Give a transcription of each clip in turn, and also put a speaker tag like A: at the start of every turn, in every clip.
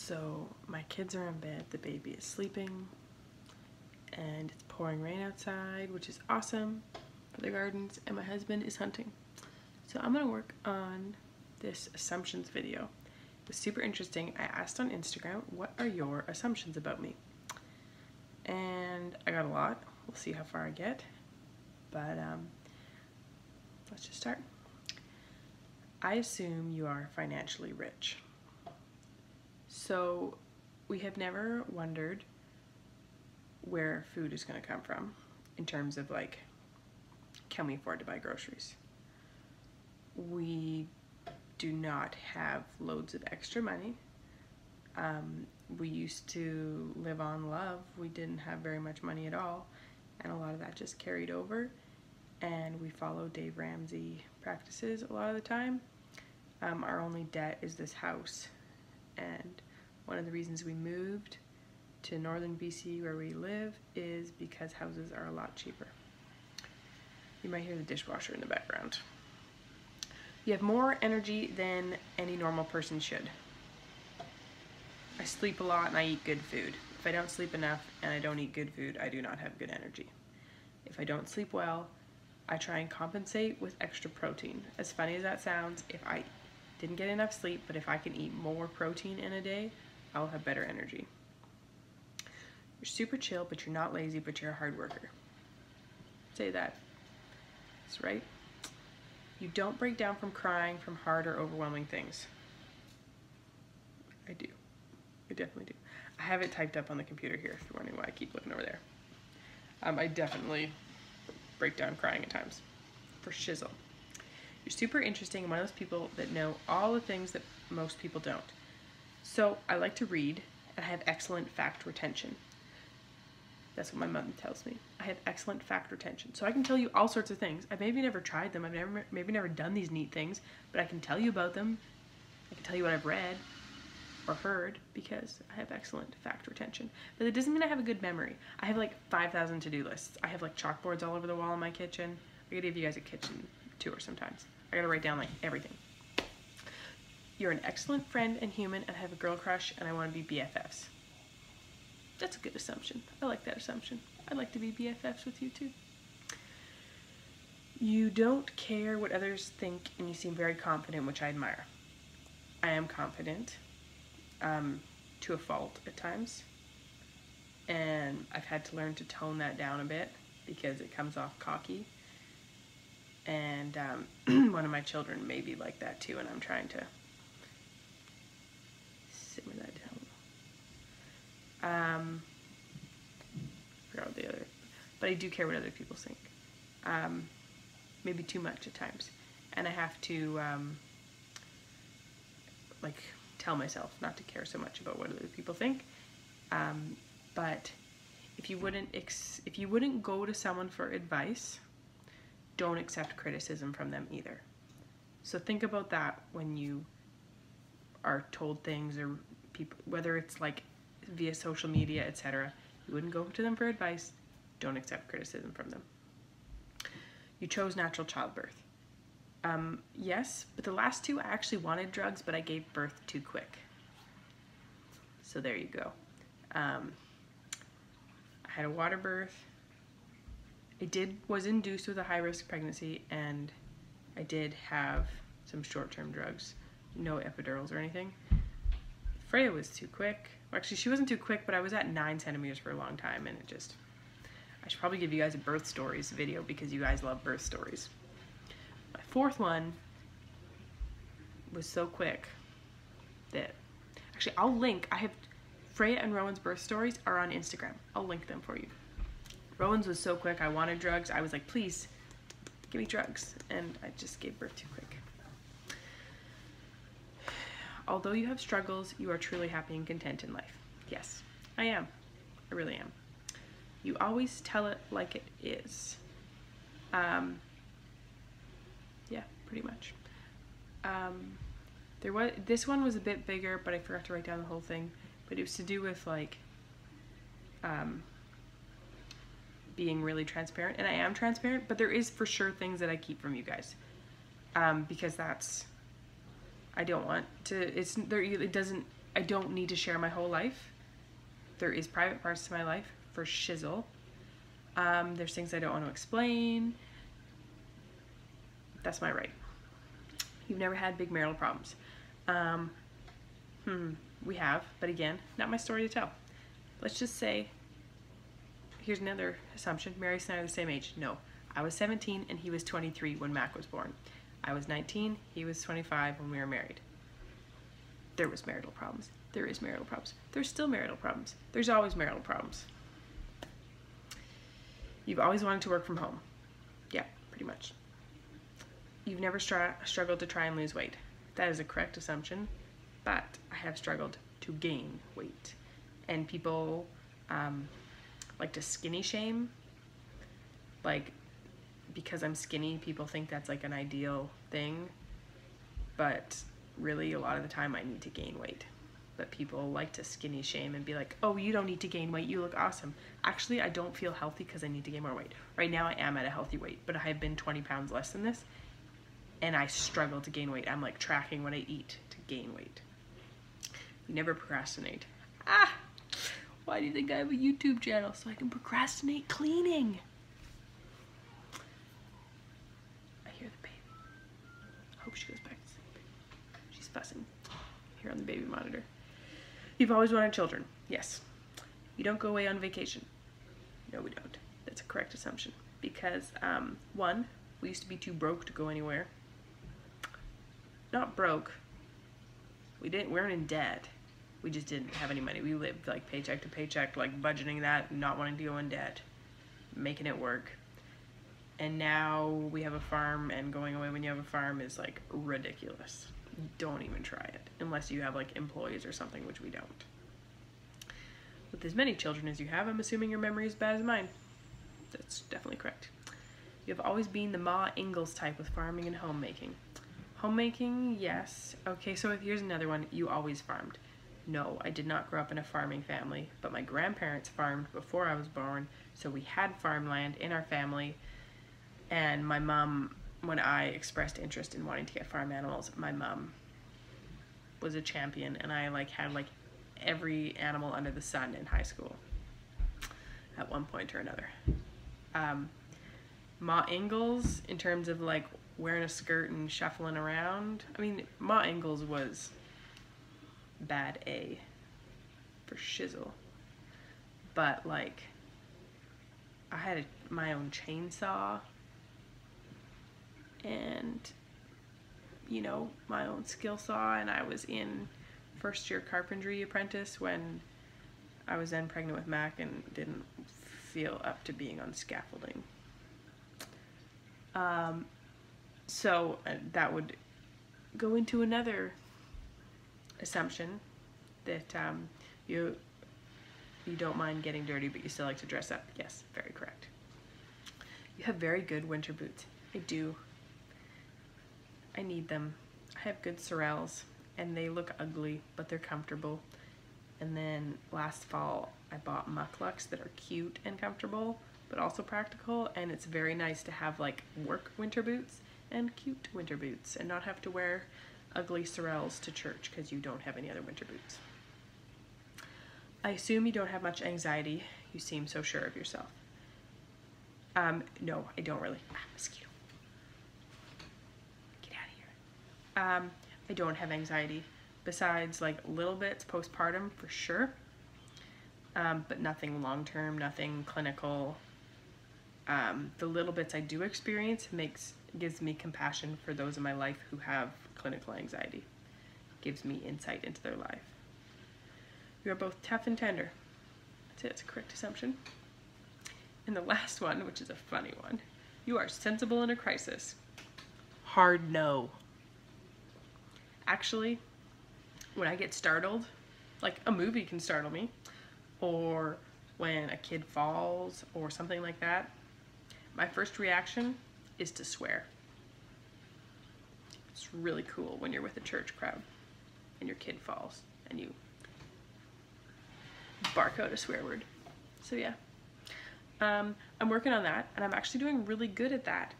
A: So my kids are in bed, the baby is sleeping, and it's pouring rain outside, which is awesome for the gardens, and my husband is hunting. So I'm gonna work on this assumptions video. It was super interesting. I asked on Instagram, what are your assumptions about me? And I got a lot. We'll see how far I get, but let's just start. I assume you are financially rich. So we have never wondered where food is going to come from in terms of like, can we afford to buy groceries? We do not have loads of extra money. We used to live on love. We didn't have very much money at all, and a lot of that just carried over, and we follow Dave Ramsey practices a lot of the time. Our only debt is this house, and one of the reasons we moved to northern BC where we live is because houses are a lot cheaper. You might hear the dishwasher in the background. You have more energy than any normal person should. I sleep a lot and I eat good food. If I don't sleep enough and I don't eat good food, I do not have good energy. If I don't sleep well, I try and compensate with extra protein. As funny as that sounds, if I didn't get enough sleep, but if I can eat more protein in a day, I'll have better energy. You're super chill, but you're not lazy, but you're a hard worker. Say that. That's right. You don't break down from crying from hard or overwhelming things. I do. I definitely do. I have it typed up on the computer here if you're wondering why I keep looking over there. I definitely break down crying at times. For shizzle. You're super interesting and one of those people that know all the things that most people don't. So I like to read and I have excellent fact retention. That's what my mom tells me. I have excellent fact retention. So I can tell you all sorts of things. I've maybe never tried them. I've maybe never done these neat things, but I can tell you about them. I can tell you what I've read or heard because I have excellent fact retention. But it doesn't mean I have a good memory. I have like 5,000 to-do lists. I have like chalkboards all over the wall in my kitchen. I gotta give you guys a kitchen tour sometimes. I gotta write down like everything. You're an excellent friend and human and I have a girl crush and I want to be BFFs. That's a good assumption. I like that assumption. I'd like to be BFFs with you too. You don't care what others think and you seem very confident, which I admire. I am confident, to a fault at times. And I've had to learn to tone that down a bit because it comes off cocky. And one of my children may be like that too, and I'm trying to simmer that down. Forgot what the other, but I do care what other people think. Maybe too much at times, and I have to like tell myself not to care so much about what other people think. But if you wouldn't go to someone for advice, don't accept criticism from them either. So think about that when you are told things or people, whether it's like via social media, etc. You wouldn't go to them for advice. Don't accept criticism from them. You chose natural childbirth. Yes, but the last two I actually wanted drugs, but I gave birth too quick. So there you go. I had a water birth. Was induced with a high-risk pregnancy, and I did have some short-term drugs. No epidurals or anything. Freya was too quick. Well, actually, she wasn't too quick, but I was at 9 centimeters for a long time, and I should probably give you guys a birth stories video because you guys love birth stories. My fourth one was so quick that, actually, I'll link. I have Freya and Rowan's birth stories are on Instagram. I'll link them for you. Rowan's was so quick, I wanted drugs. I was like, please, give me drugs. And I just gave birth too quick. Although you have struggles, you are truly happy and content in life. Yes, I am. I really am. You always tell it like it is. Yeah, pretty much. This one was a bit bigger, but I forgot to write down the whole thing. But it was to do with like, being really transparent, and I am transparent, but there is for sure things that I keep from you guys, because I don't want to, it doesn't I don't need to share my whole life. There is private parts to my life, for shizzle. There's things I don't want to explain. That's my right. You've never had big marital problems. We have, but again, not my story to tell. Let's just say, here's another assumption. Marius and I are the same age. No, I was 17 and he was 23 when Mac was born. I was 19, he was 25 when we were married. There was marital problems. There is marital problems. There's still marital problems. There's always marital problems. You've always wanted to work from home. Yeah, pretty much. You've never struggled to try and lose weight. That is a correct assumption, but I have struggled to gain weight. And people like to skinny shame. Like, because I'm skinny, people think that's like an ideal thing, but really a lot of the time I need to gain weight. But people like to skinny shame and be like, oh, you don't need to gain weight, you look awesome. Actually, I don't feel healthy because I need to gain more weight. Right now I am at a healthy weight, but I have been 20 pounds less than this, and I struggle to gain weight. I'm like tracking what I eat to gain weight. You never procrastinate. Why do you think I have a YouTube channel? So I can procrastinate cleaning. I hear the baby. I hope she goes back to sleep. She's fussing here on the baby monitor. You've always wanted children. Yes. You don't go away on vacation. No, we don't. That's a correct assumption. Because, one, we used to be too broke to go anywhere. Not broke. We weren't in debt. We just didn't have any money. We lived like paycheck to paycheck, like budgeting that, not wanting to go in debt, making it work. And now we have a farm, and going away when you have a farm is like ridiculous. Don't even try it unless you have like employees or something, which we don't. With as many children as you have, I'm assuming your memory is as bad as mine. That's definitely correct. You have always been the Ma Ingalls type with farming and homemaking. Homemaking, yes. Okay, so here's another one. You always farmed. No, I did not grow up in a farming family, but my grandparents farmed before I was born, so we had farmland in our family. And my mom, when I expressed interest in wanting to get farm animals, my mom was a champion, and I had every animal under the sun in high school at one point or another. Ma Ingalls, in terms of like wearing a skirt and shuffling around, I mean, Ma Ingalls was bad A for shizzle, but like I had my own chainsaw and, you know, my own skill saw, and I was in first year carpentry apprentice when I was then pregnant with Mac and didn't feel up to being on scaffolding. So that would go into another assumption that you don't mind getting dirty, but you still like to dress up. Yes, very correct. You have very good winter boots. I do. I need them. I have good Sorels, and they look ugly, but they're comfortable. And then last fall, I bought mucklucks that are cute and comfortable, but also practical, and it's very nice to have like work winter boots and cute winter boots and not have to wear ugly Sorels to church because you don't have any other winter boots. I assume you don't have much anxiety. You seem so sure of yourself. No, I don't really. Mosquito. Get out of here. I don't have anxiety. Besides like little bits postpartum for sure. But nothing long-term, nothing clinical. The little bits I do experience gives me compassion for those in my life who have clinical anxiety. Gives me insight into their life. You are both tough and tender. That's it, it's a correct assumption. And the last one, which is a funny one, you are sensible in a crisis. Hard no. Actually, when I get startled, like a movie can startle me, or when a kid falls or something like that, my first reaction is to swear. It's really cool when you're with a church crowd and your kid falls and you bark out a swear word. So yeah, I'm working on that, and I'm actually doing really good at that.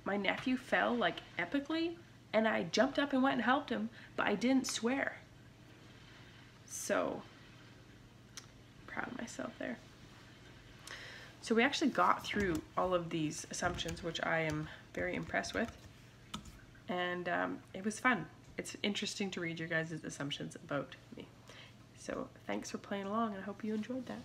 A: My nephew fell like epically, and I jumped up and went and helped him, but I didn't swear. So, proud of myself there. So we actually got through all of these assumptions, which I am very impressed with. And it was fun. It's interesting to read your guys' assumptions about me. So thanks for playing along, and I hope you enjoyed that.